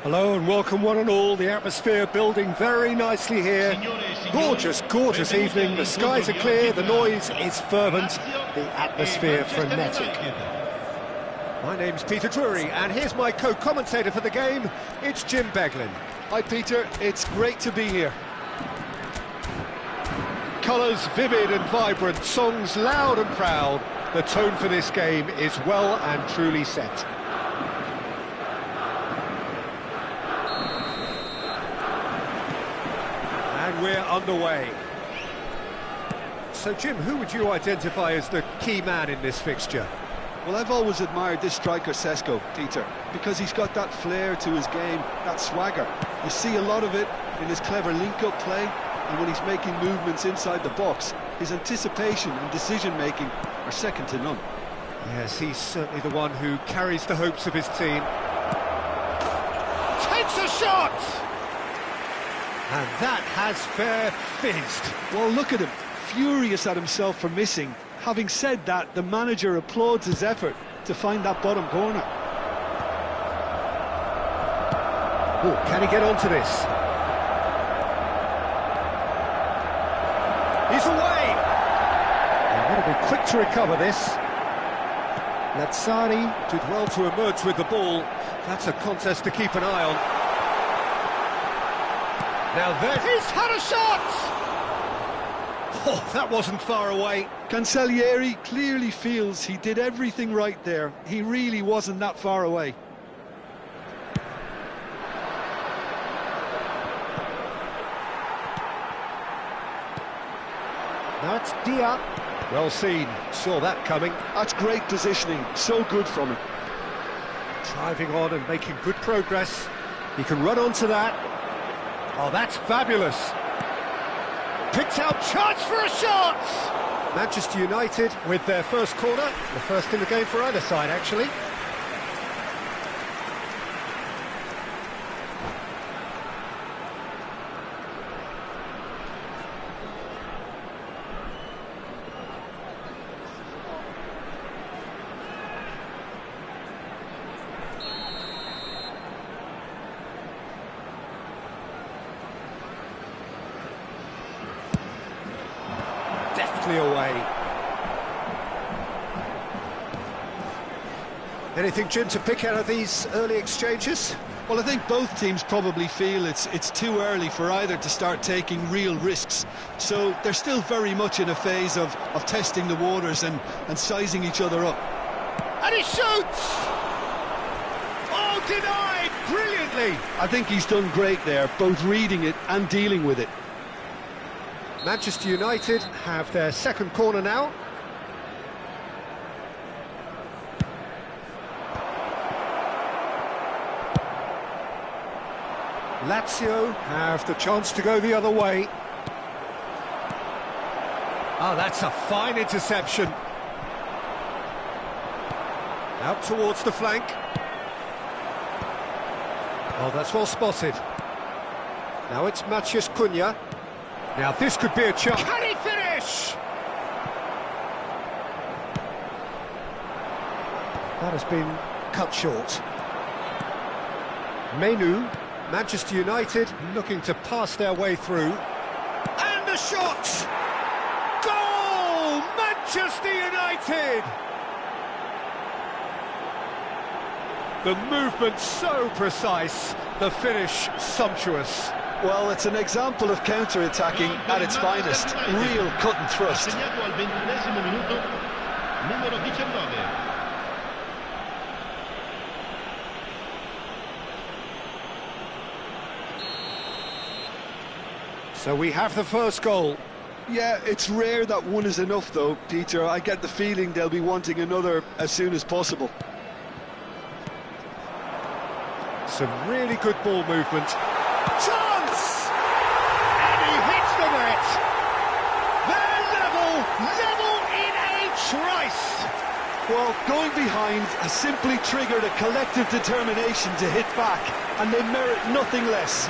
Hello and welcome one and all. The atmosphere building very nicely here. Gorgeous, gorgeous evening. The skies are clear, the noise is fervent, the atmosphere frenetic. My name's Peter Drury and here's my co-commentator for the game. It's Jim Beglin. Hi Peter, it's great to be here. Colours vivid and vibrant, songs loud and proud. The tone for this game is well and truly set. And we're underway. So Jim, who would you identify as the key man in this fixture? Well, I've always admired this striker Sesko, Peter, because he's got that flair to his game, that swagger. You see a lot of it in his clever link-up play, and when he's making movements inside the box, his anticipation and decision-making are second to none. Yes, he's certainly the one who carries the hopes of his team. takes a shot! And that has fair fizzed. Well, look at him, furious at himself for missing. Having said that, the manager applauds his effort to find that bottom corner. Oh, can he get onto this? He's away! They've got to be quick to recover this. Lazzari did well to emerge with the ball. That's a contest to keep an eye on. Now there, he's had a shot! Oh, that wasn't far away. Cancellieri clearly feels he did everything right there. He really wasn't that far away. Now it's Dia. Well seen, saw that coming. That's great positioning, so good from him. Driving on and making good progress. He can run onto that. Oh, that's fabulous. Picks out, chance for a shot! Manchester United with their first corner, the first in the game for either side, actually. Deftly away. Anything, Jim, to pick out of these early exchanges? Well, I think both teams probably feel it's too early for either to start taking real risks. So they're still very much in a phase of testing the waters and sizing each other up. And he shoots! Oh, denied! Brilliantly! I think he's done great there, both reading it and dealing with it. Manchester United have their second corner now. Lazio have the chance to go the other way. Oh, that's a fine interception. Out towards the flank. Oh, that's well spotted. Now it's Matheus Cunha. Now this could be a chance. Can he finish? That has been cut short. Menu, Manchester United looking to pass their way through. And the shot! Goal! Manchester United! The movement so precise, the finish sumptuous. Well, it's an example of counter-attacking at its finest. Real cut and thrust. So we have the first goal. Yeah, it's rare that one is enough though, Peter. I get the feeling they'll be wanting another as soon as possible. Some really good ball movement. Chance! And he hits the net. They're level in a trice. Well, going behind has simply triggered a collective determination to hit back, and they merit nothing less.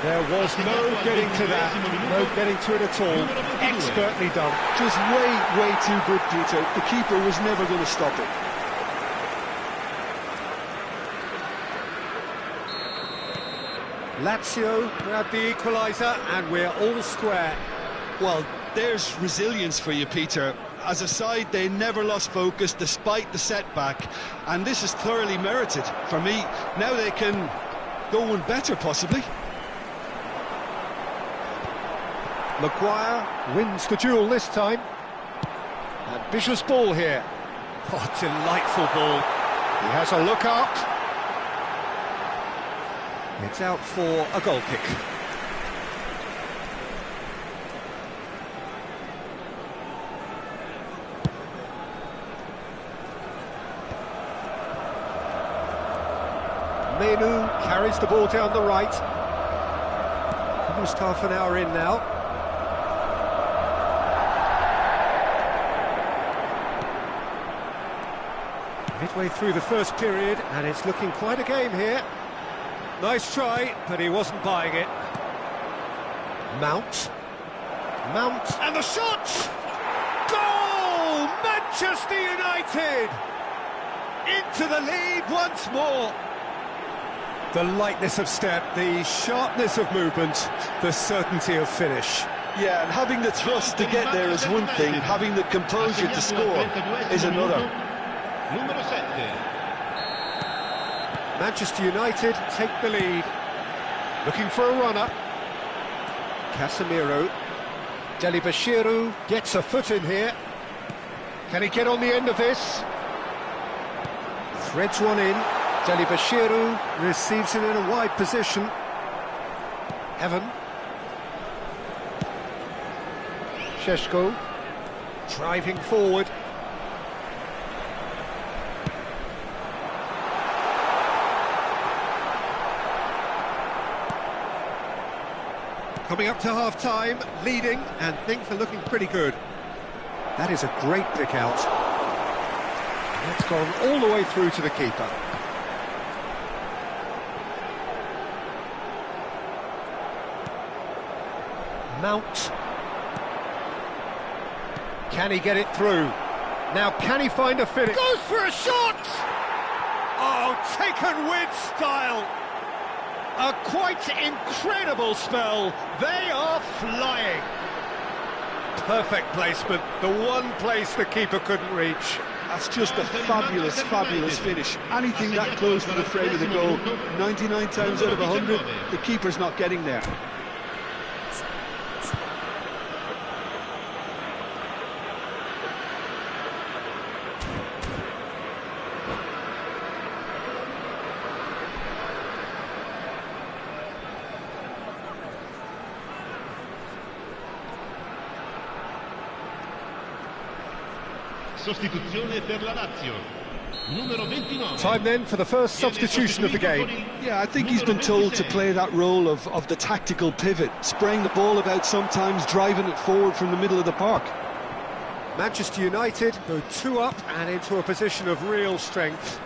There was no getting to that, no getting to it at all. Expertly done. Just way too good, Peter. The keeper was never going to stop it. Lazio grab the equaliser, and we're all square. Well, there's resilience for you, Peter. As a side, they never lost focus despite the setback, and this is thoroughly merited. For me, now they can go one better, possibly. Maguire wins the duel this time. Ambitious ball here. Oh, delightful ball. He has a look up. It's out for a goal kick. Menu carries the ball down the right. Almost half an hour in now. Midway through the first period, and it's looking quite a game here. Nice try, but he wasn't buying it. Mount. And the shot! Goal! Manchester United! Into the lead once more. The lightness of step, the sharpness of movement, the certainty of finish. Yeah, and having the thrust to get there is one thing, having the composure to score is another. Manchester United take the lead. Looking for a runner. Casemiro. Delibashiru gets a foot in here. Can he get on the end of this? Threads one in. Delibashiru receives it in a wide position. Evan. Sheshko driving forward. Coming up to half-time, leading, and things are looking pretty good. That is a great pick out. That's gone all the way through to the keeper. Mount. Can he get it through? Now, can he find a finish? Goes for a shot! Oh, taken with style. A quite incredible spell. They are flying. Perfect placement. The one place the keeper couldn't reach. That's just a fabulous, fabulous finish. Anything that close to the frame of the goal, 99 times out of 100, the keeper's not getting there. Sostituzione per la Lazio. Numero 29. Time then for the first substitution of the game. Yeah, I think he's been told to play that role of the tactical pivot, spraying the ball about sometimes, driving it forward from the middle of the park. Manchester United go 2 up and into a position of real strength.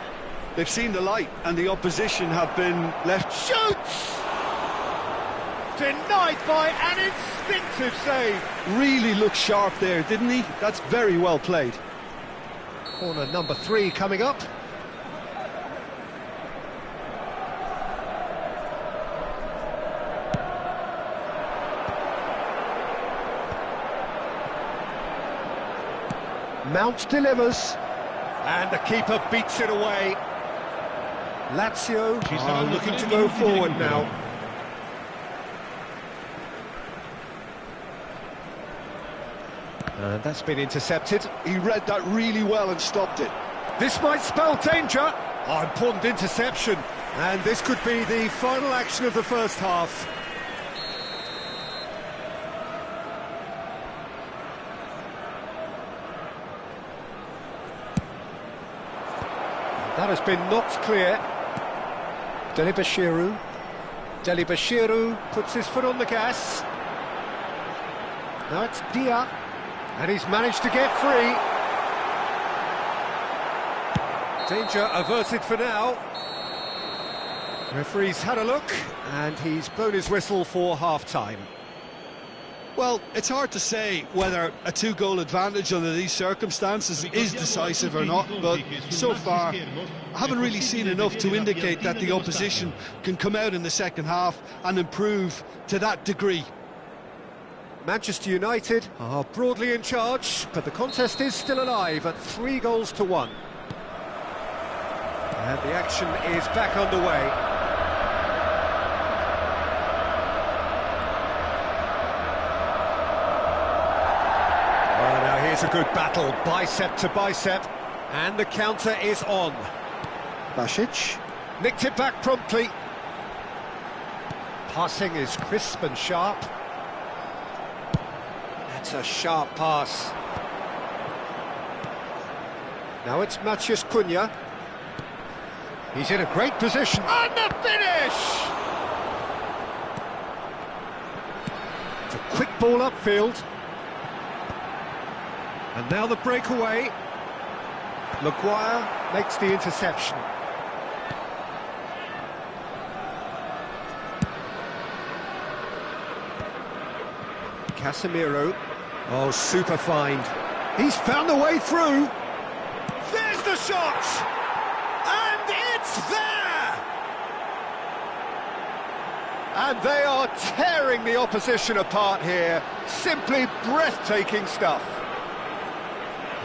They've seen the light and the opposition have been left... Shoots! Denied by an instinctive save. Really looked sharp there, didn't he? That's very well played. Corner number 3 coming up. Mount delivers. And the keeper beats it away. Lazio are looking to go forward now. And that's been intercepted. He read that really well and stopped it. This might spell danger. Oh, important interception. And this could be the final action of the first half. That has been knocked clear. Delibashiru. Delibashiru puts his foot on the gas. Now it's Dia. And he's managed to get free. Danger averted for now. Referee's had a look, and he's blown his whistle for half-time. Well, it's hard to say whether a 2-goal advantage under these circumstances is decisive or not, but so far I haven't really seen enough to indicate that the opposition can come out in the second half and improve to that degree. Manchester United are broadly in charge, but the contest is still alive at 3-1. And the action is back underway. Oh, now here's a good battle, bicep to bicep, and the counter is on. Basic nicked it back promptly. Passing is crisp and sharp. That's a sharp pass. Now it's Matheus Cunha. He's in a great position. And the finish! It's a quick ball upfield. And now the breakaway. Maguire makes the interception. Casemiro. Oh, super find. He's found the way through. There's the shot! And it's there! And they are tearing the opposition apart here. Simply breathtaking stuff.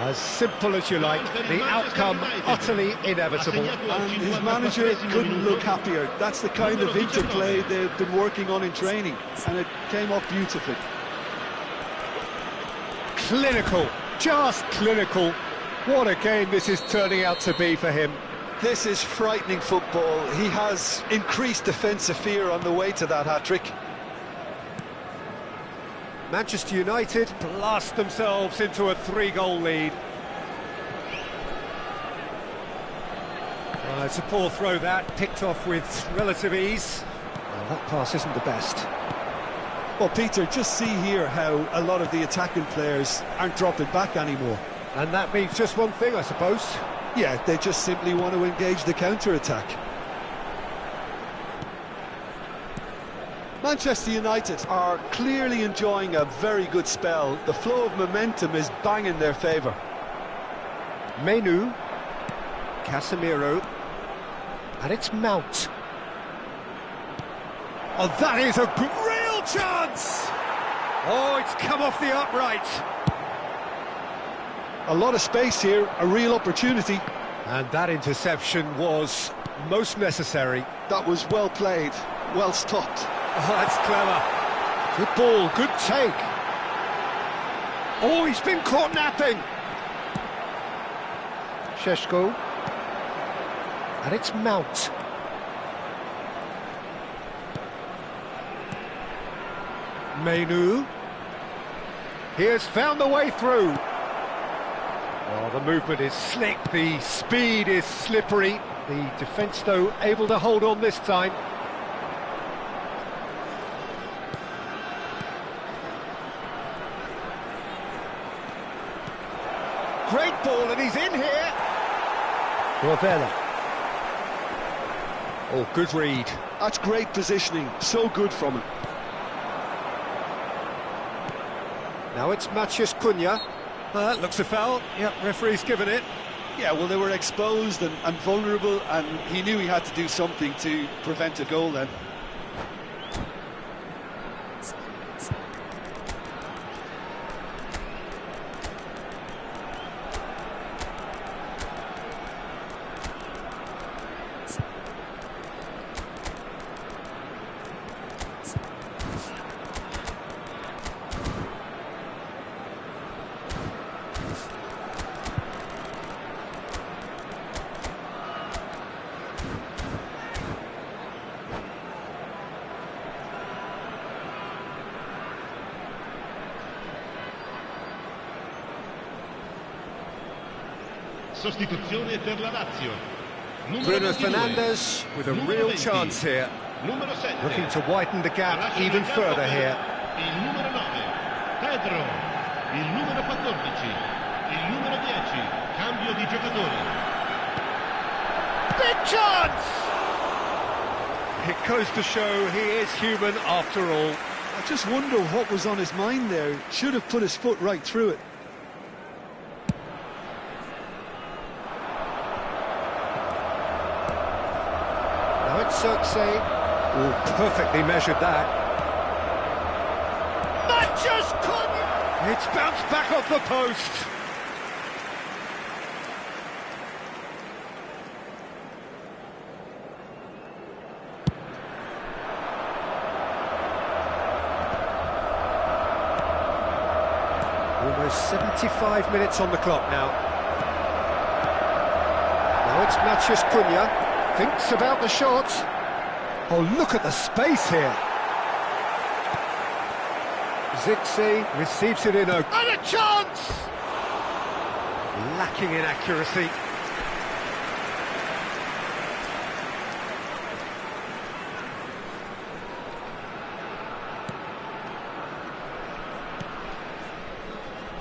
As simple as you like, the outcome utterly inevitable. And his manager couldn't look happier. That's the kind of interplay they've been working on in training, and it came off beautifully. Clinical, just clinical. What a game this is turning out to be for him. This is frightening football. He has increased defensive fear on the way to that hat-trick. Manchester United blast themselves into a 3-goal lead. It's a poor throw that, picked off with relative ease. Well, that pass isn't the best. Well, Peter, just see here how a lot of the attacking players aren't dropping back anymore. And that means just one thing, I suppose. Yeah, they just simply want to engage the counter-attack. Manchester United are clearly enjoying a very good spell. The flow of momentum is bang in their favour. Menu, Casemiro, and it's Mount. Oh, that is a real chance! Oh, it's come off the upright. A lot of space here, a real opportunity. And that interception was most necessary. That was well played, well stopped. Oh, that's clever. Good ball, good take. Oh, he's been caught napping. Sheshko. And it's Mount. Menu. He has found the way through. Oh, the movement is slick, the speed is slippery. The defence, though, able to hold on this time. Great ball, and he's in here. Rovella. Oh, good read. That's great positioning, so good from him. Now it's Matheus Cunha. That looks a foul. Yep, referee's given it. Yeah, well, they were exposed and vulnerable, and he knew he had to do something to prevent a goal then. Sostituzione per la Lazio. Bruno Fernandes with a real chance here. Looking to widen the gap even further here. Il numero 9, Pedro. Il numero 14, il numero 10, cambio di giocatori. Big chance! It goes to show he is human after all. I just wonder what was on his mind there. Should have put his foot right through it. Circe, oh, perfectly measured that. Matheus Cunha! It's bounced back off the post. Almost 75 minutes on the clock now. Now it's Matheus Cunha. Thinks about the shot. Oh, look at the space here. Zixi receives it in and a chance! Lacking in accuracy.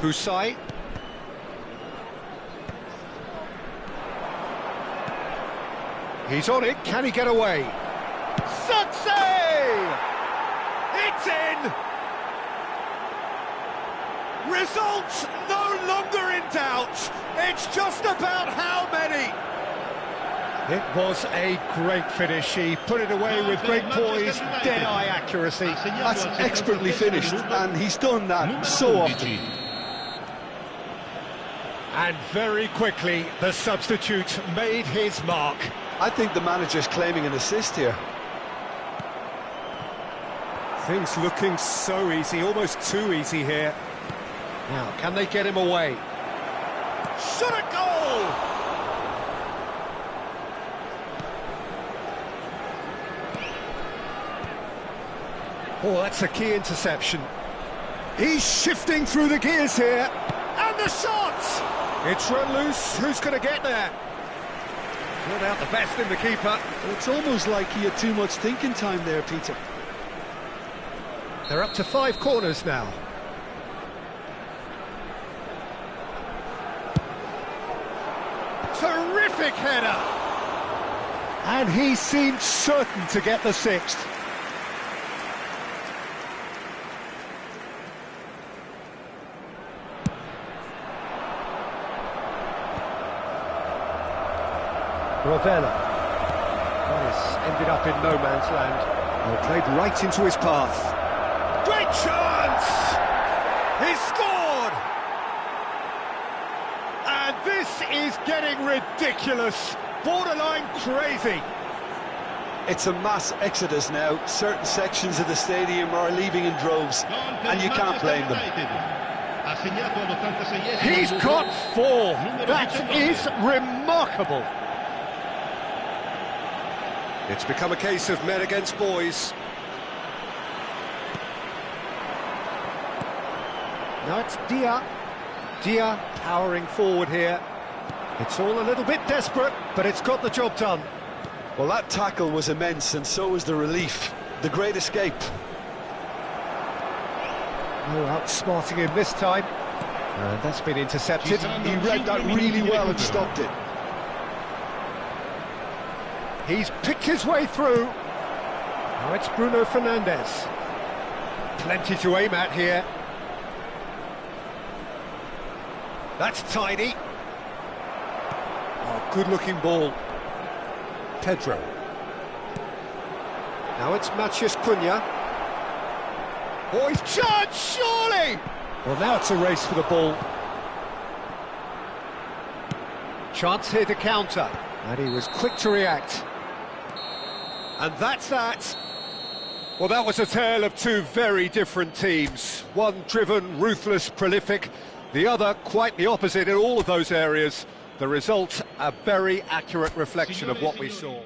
Husai. He's on it, can he get away? Success! It's in! Results no longer in doubt. It's just about how many. It was a great finish. He put it away with great poise, dead-eye accuracy. That's expertly finished, and he's done that so often. And very quickly, the substitute made his mark. I think the manager's claiming an assist here. Things looking so easy, almost too easy here. Now, can they get him away? Shot a goal! Oh, that's a key interception. He's shifting through the gears here. And the shot! It's run loose. Who's going to get there? Not out the best in the keeper. It's almost like he had too much thinking time there, Peter. They're up to 5 corners now. Terrific header! And he seemed certain to get the 6th. Ravella. That has ended up in no man's land. Well, played right into his path. Great chance! He scored! And this is getting ridiculous, borderline crazy. It's a mass exodus now. Certain sections of the stadium are leaving in droves, and you can't blame them. He's caught 4. That is remarkable. It's become a case of men against boys. Now it's Dia. Dia powering forward here. It's all a little bit desperate, but it's got the job done. Well, that tackle was immense, and so was the relief. The great escape. No outsmarting him this time. And that's been intercepted. He read that really well and stopped it. He's picked his way through. Now it's Bruno Fernandes. Plenty to aim at here. That's tidy. Oh, good-looking ball. Pedro. Now it's Matheus Cunha. Oh, he's charged, surely! Well, now it's a race for the ball. Chance here to counter. And he was quick to react. And that's that. Well, that was a tale of 2 very different teams. One driven, ruthless, prolific. The other quite the opposite in all of those areas. The result, a very accurate reflection of what we saw.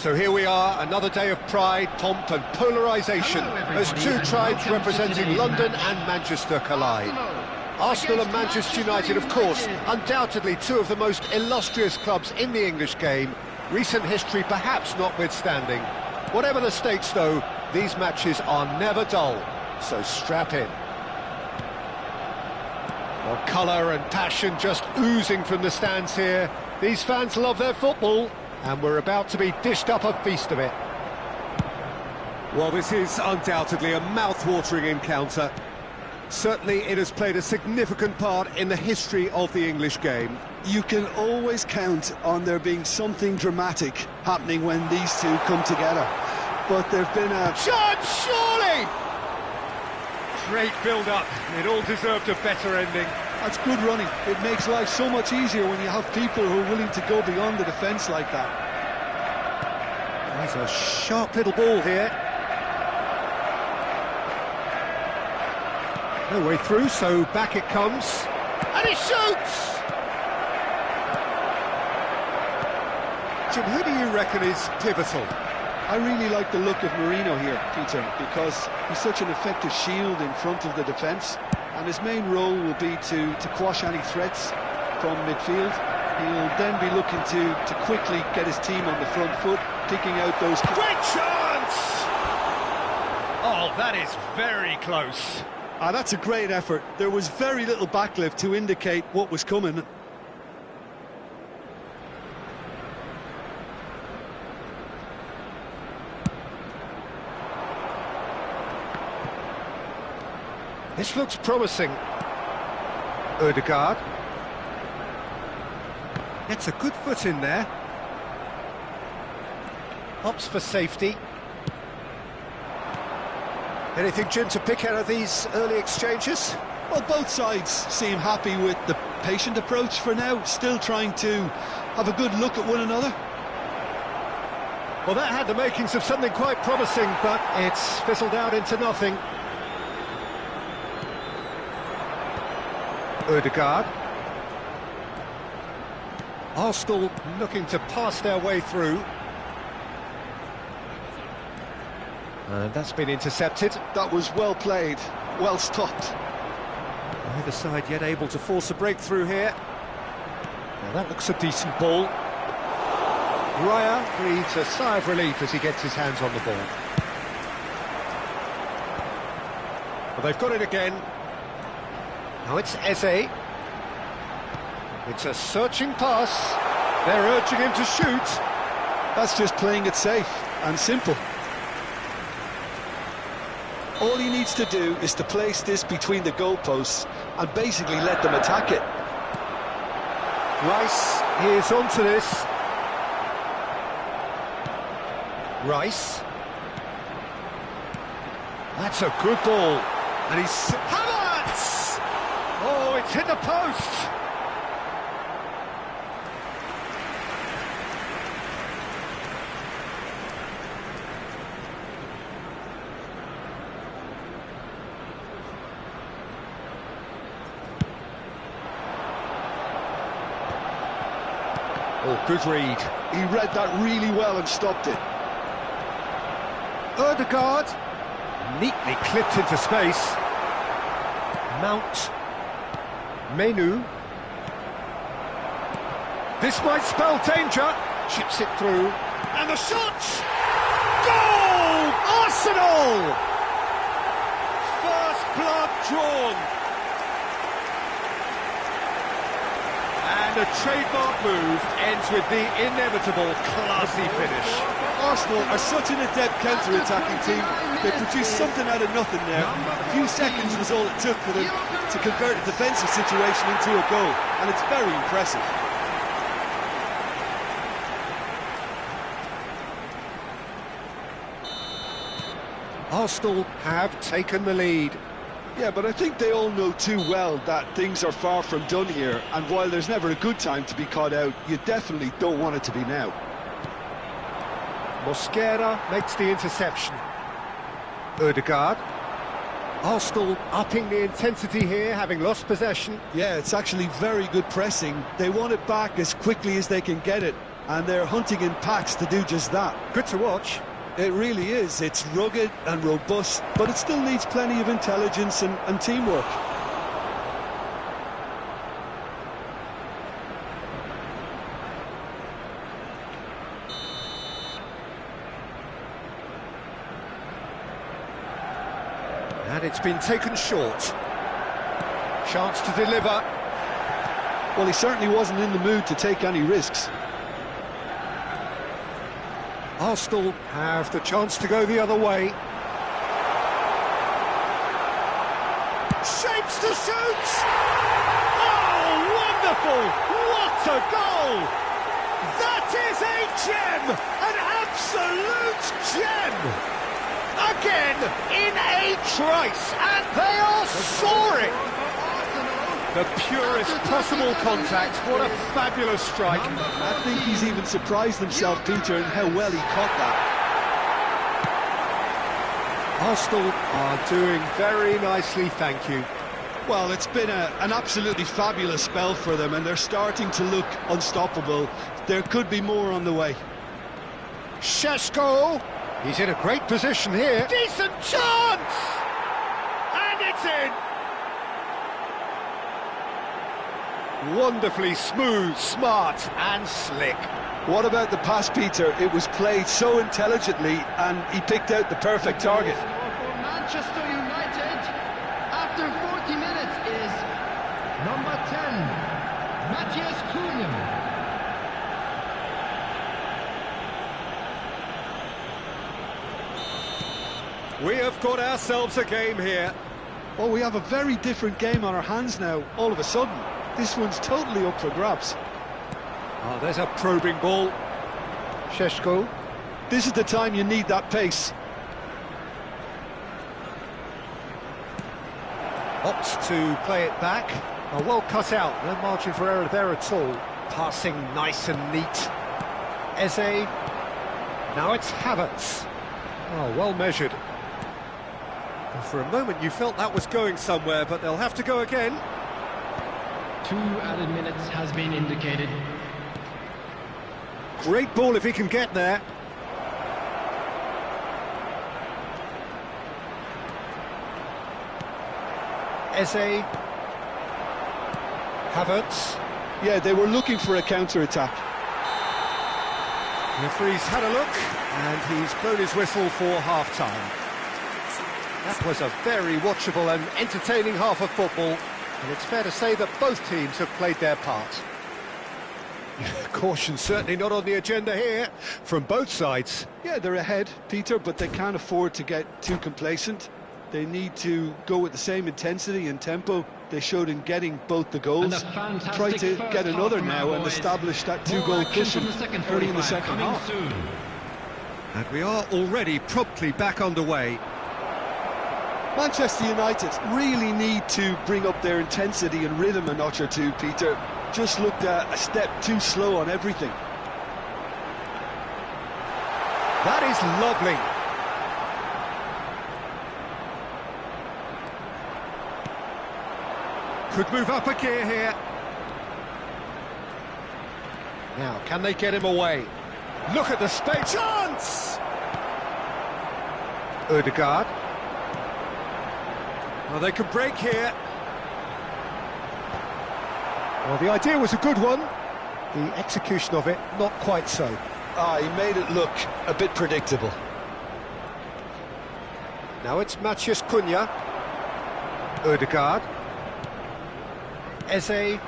So here we are, another day of pride, pomp and polarisation as two tribes representing London and Manchester collide. Arsenal and Manchester United, of course, undoubtedly two of the most illustrious clubs in the English game, recent history perhaps notwithstanding. Whatever the stakes though, these matches are never dull, so strap in. Well, colour and passion just oozing from the stands here. These fans love their football, and we're about to be dished up a feast of it. Well, this is undoubtedly a mouth-watering encounter. Certainly it has played a significant part in the history of the English game. You can always count on there being something dramatic happening when these two come together. But there've been a... Chance, surely! Great build-up. It all deserved a better ending. That's good running. It makes life so much easier when you have people who are willing to go beyond the defence like that. There's a sharp little ball here. No way through, so back it comes. And he shoots! Jim, who do you reckon is pivotal? I really like the look of Marino here, Peter, because he's such an effective shield in front of the defence, and his main role will be to quash any threats from midfield. He'll then be looking to quickly get his team on the front foot, picking out those... Great chance! Oh, that is very close. That's a great effort. There was very little backlift to indicate what was coming. This looks promising. Odegaard. Gets a good foot in there. Opts for safety. Anything, Jim, to pick out of these early exchanges? Well, both sides seem happy with the patient approach for now, still trying to have a good look at one another. Well, that had the makings of something quite promising, but it's fizzled out into nothing. Odegaard. Arsenal looking to pass their way through. And that's been intercepted. That was well played, well stopped. Neither side yet able to force a breakthrough here. Now that looks a decent ball. Raya breathes a sigh of relief as he gets his hands on the ball. Well, they've got it again. Now it's Eze. It's a searching pass. They're urging him to shoot. That's just playing it safe and simple. All he needs to do is to place this between the goalposts and basically let them attack it. Rice is onto this. Rice. That's a good ball. And he's... Havertz! Oh, it's hit the post. Oh, good read. He read that really well and stopped it. Odegaard, neatly clipped into space. Mount. Menu. This might spell danger. Chips it through. And the shot! Goal! Arsenal! First blood drawn. And a trademark move ends with the inevitable classy finish. Arsenal are such an adept counter-attacking team. They produced something out of nothing there. A few seconds was all it took for them to convert a defensive situation into a goal, and it's very impressive. Arsenal have taken the lead. Yeah, but I think they all know too well that things are far from done here, and while there's never a good time to be caught out, you definitely don't want it to be now. Mosquera makes the interception. Odegaard. Arsenal upping the intensity here, having lost possession. Yeah, it's actually very good pressing. They want it back as quickly as they can get it, and they're hunting in packs to do just that. Good to watch. It really is. It's rugged and robust, but it still needs plenty of intelligence and teamwork. And it's been taken short. Chance to deliver. Well, he certainly wasn't in the mood to take any risks. Arsenal have the chance to go the other way. Shapes to shoot! Oh, wonderful! What a goal! That is a gem! An absolute gem! Again, in a trice, and they are soaring! The purest possible contact. What a fabulous strike. I think he's even surprised himself, Peter, in how well he caught that. Arsenal are doing very nicely, thank you. Well, it's been an absolutely fabulous spell for them, and they're starting to look unstoppable. There could be more on the way. Šeško! He's in a great position here. Decent chance! And it's in! Wonderfully smooth, smart and slick. What about the pass, Peter? It was played so intelligently and he picked out the perfect target. For Manchester United, after 40 minutes is number 10, Matthias Cunha. We have got ourselves a game here. Well, we have a very different game on our hands now, all of a sudden. This one's totally up for grabs. Oh, there's a probing ball. Šeško. This is the time you need that pace. Opts to play it back. Oh, well cut out, no margin for error there at all. Passing nice and neat. Eze. Now it's Havertz. Oh, well measured. And for a moment you felt that was going somewhere, but they'll have to go again. 2 added minutes has been indicated. Great ball if he can get there. Eze. Havertz. Yeah, they were looking for a counter-attack. The referee's had a look, and he's blown his whistle for half-time. That was a very watchable and entertaining half of football. And it's fair to say that both teams have played their part. Caution certainly not on the agenda here, from both sides. Yeah, they're ahead, Peter, but they can't afford to get too complacent. They need to go with the same intensity and tempo they showed in getting both the goals. Try to get another now and establish that 2-goal cushion early in the second half. And we are already promptly back underway. Manchester United really need to bring up their intensity and rhythm a notch or two, Peter. Just looked a step too slow on everything. That is lovely. Could move up a gear here. Now, can they get him away? Look at the space. Chance! Ødegaard. Well, they could break here. Well, the idea was a good one. The execution of it, not quite so. He made it look a bit predictable. Now it's Matthias Cunha. Ødegaard. Eze.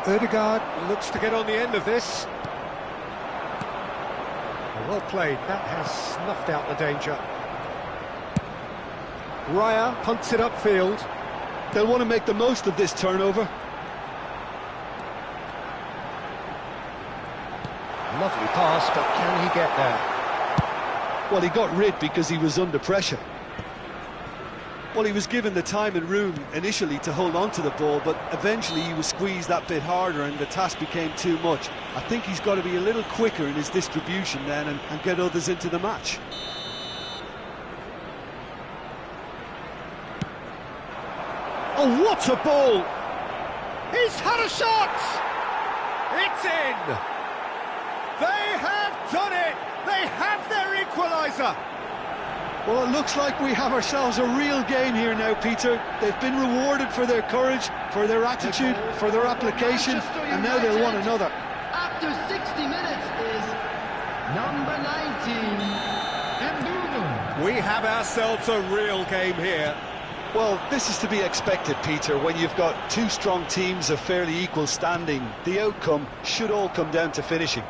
Ødegaard looks to get on the end of this. Well played, that has snuffed out the danger. Raya punts it upfield. They'll want to make the most of this turnover. Lovely pass, but can he get there? Well, he got rid because he was under pressure. Well, he was given the time and room initially to hold on to the ball, but eventually he was squeezed that bit harder and the task became too much. I think he's got to be a little quicker in his distribution then and get others into the match. Oh, what a ball! He's had a shot! It's in! They have done it! They have their equaliser! Well, it looks like we have ourselves a real game here now, Peter. They've been rewarded for their courage, for their attitude, for their application, and now they'll want another. After 60 minutes is number 19, Mbunu. We have ourselves a real game here. Well, this is to be expected, Peter. When you've got two strong teams of fairly equal standing, the outcome should all come down to finishing.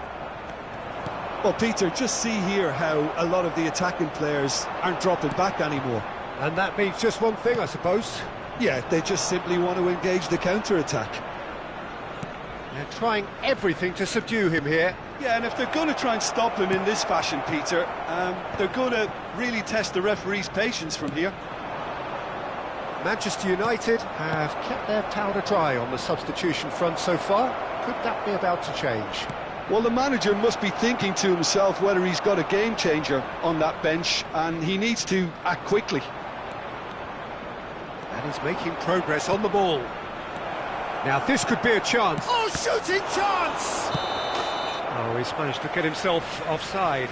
Well, Peter, just see here how a lot of the attacking players aren't dropping back anymore. And that means just one thing, I suppose. Yeah, they just simply want to engage the counter-attack. They're trying everything to subdue him here. Yeah, and if they're going to try and stop him in this fashion, Peter, they're going to really test the referee's patience from here. Manchester United have kept their powder dry on the substitution front so far. Could that be about to change? Well, the manager must be thinking to himself whether he's got a game changer on that bench, and he needs to act quickly. And he's making progress on the ball. Now this could be a chance. Oh, shooting chance! Oh, he's managed to get himself offside.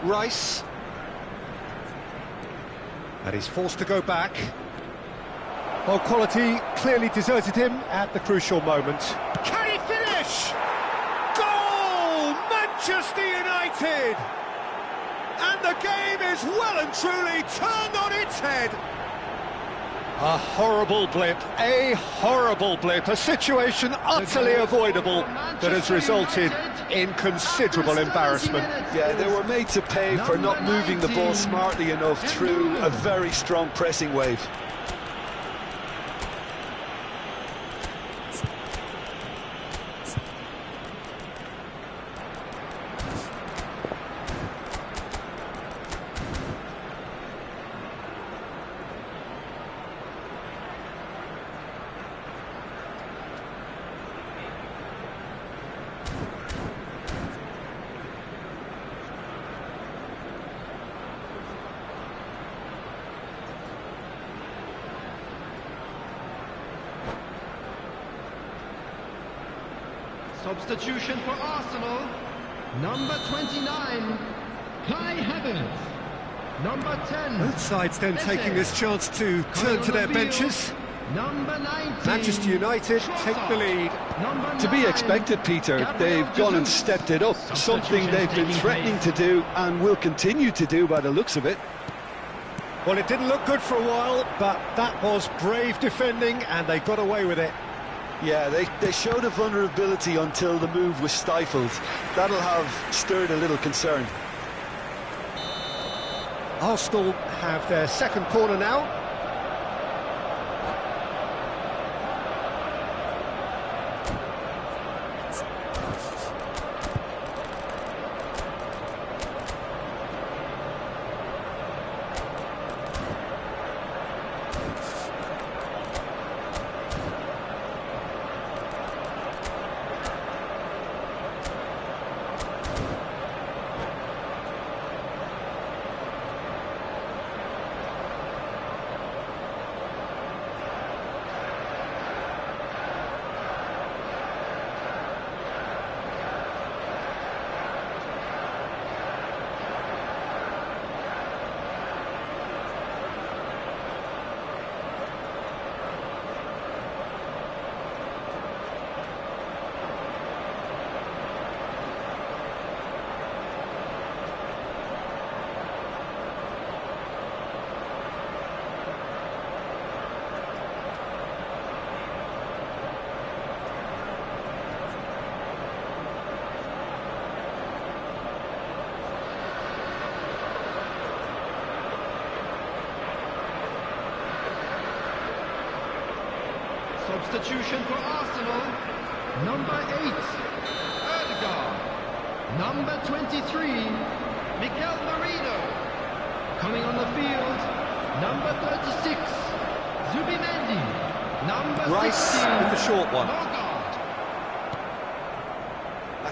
Rice. And he's forced to go back. Well, quality clearly deserted him at the crucial moment. Can he finish? Goal! Manchester United! And the game is well and truly turned on its head. A horrible blip, a situation utterly avoidable that has resulted in considerable embarrassment. Yeah, they were made to pay for not moving the ball smartly enough through a very strong pressing wave. Substitution for Arsenal, number 29, Kai Havertz. Number 10. Both sides then taking this chance to turn to their benches. Number 19. Manchester United take the lead. To be expected, Peter. They've gone and stepped it up, something they've been threatening to do and will continue to do by the looks of it. Well, it didn't look good for a while, but that was brave defending and they got away with it. Yeah, they showed a vulnerability until the move was stifled. That'll have stirred a little concern. Arsenal have their second corner now. Substitution for Arsenal, number 8, Ødegaard. Number 23, Mikel Merino. Coming on the field, number 36, Zubimendi. Number Rice 16, with the short one. Norgard.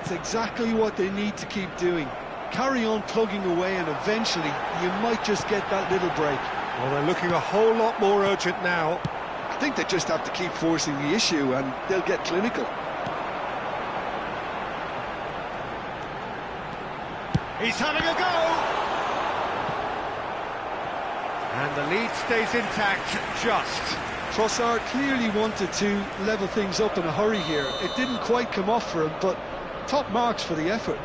That's exactly what they need to keep doing. Carry on plugging away, and eventually you might just get that little break. Well, they're looking a whole lot more urgent now. I think they just have to keep forcing the issue and they'll get clinical. He's having a go! And the lead stays intact, just. Trossard clearly wanted to level things up in a hurry here. It didn't quite come off for him, but top marks for the effort.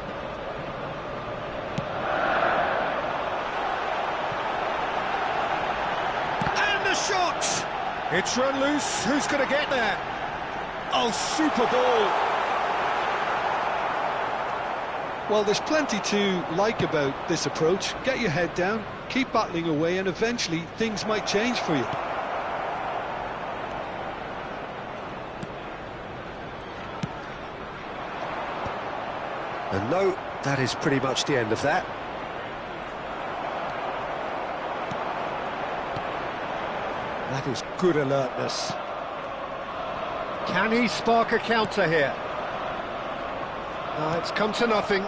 And the shot! It's run loose. Who's going to get there? Oh, super ball! Well, there's plenty to like about this approach. Get your head down, keep battling away, and eventually things might change for you. And no, that is pretty much the end of that. That is good alertness. Can he spark a counter here? It's come to nothing.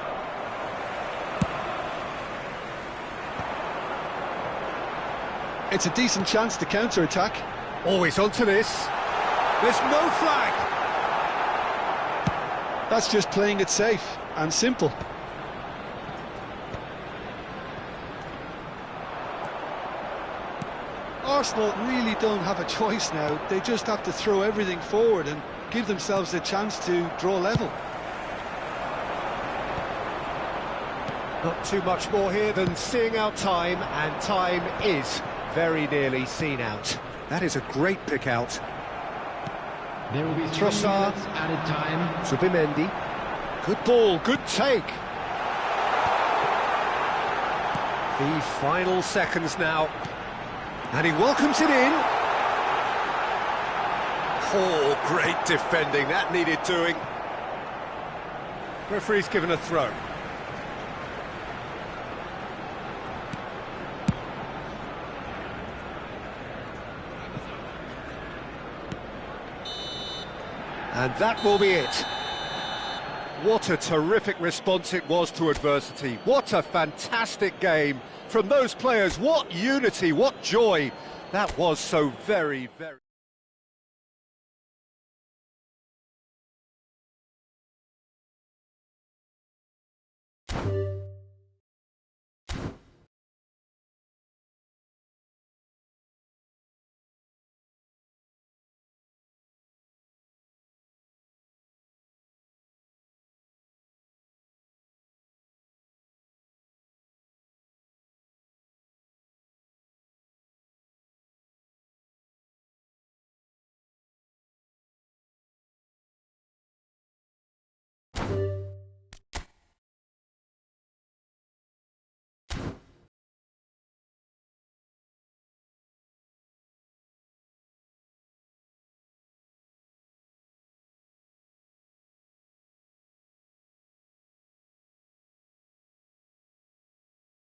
It's a decent chance to counter-attack. Always onto this. There's no flag. That's just playing it safe and simple. Arsenal really don't have a choice now. They just have to throw everything forward and give themselves a chance to draw level. Not too much more here than seeing out time, and time is very nearly seen out. That is a great pick out. There will be 3 Trossard. minutes added time. Zubimendi. Good ball, good take. The final seconds now. And he welcomes it in. Oh, great defending. That needed doing. Referee's given a throw. And that will be it. What a terrific response it was to adversity. What a fantastic game from those players. What unity, what joy. That was so very, very...